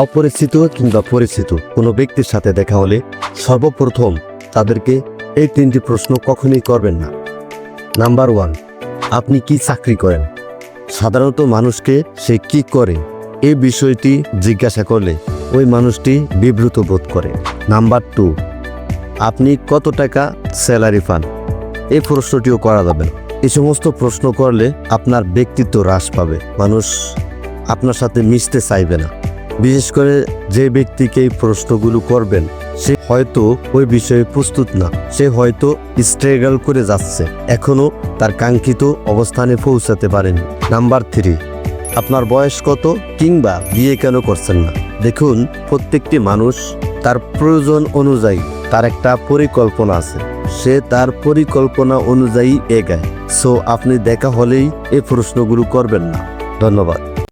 অপরিচিত কিংবা পরিচিত কোনো ব্যক্তির সাথে দেখা হলে সর্বপ্রথম তাদেরকে এই 3টি প্রশ্ন কখনোই করবেন না। নাম্বার 1, আপনি কি চাকরি করেন? সাধারণত মানুষকে সে কি করে এই বিষয়টি জিজ্ঞাসা করলে ওই মানুষটি বিব্রত বোধ করে। নাম্বার 2, আপনি কত টাকা স্যালারি পান? এই প্রশ্নটিও করা যাবে না। এই সমস্ত প্রশ্ন করলে আপনার ব্যক্তিত্ব হ্রাস পাবে, মানুষ আপনার সাথে মিশতে চাইবে না। বিশেষ করে যে ব্যক্তিকে এই প্রশ্নগুলো করবেন সে হয়তো ওই বিষয়ে প্রস্তুত না, সে হয়তো স্ট্রাগল করে যাচ্ছে, এখনো তার কাঙ্ক্ষিত অবস্থানে পৌঁছাতে পারেনি। নাম্বার 3, আপনার বয়স কত কিংবা বিয়ে কেন করছেন না? দেখুন, প্রত্যেকটি মানুষ তার প্রয়োজন অনুযায়ী তার একটা পরিকল্পনা আছে, সে তার পরিকল্পনা অনুযায়ী এগায়। সো আপনি দেখা হলেই এই প্রশ্নগুলো করবেন না। ধন্যবাদ।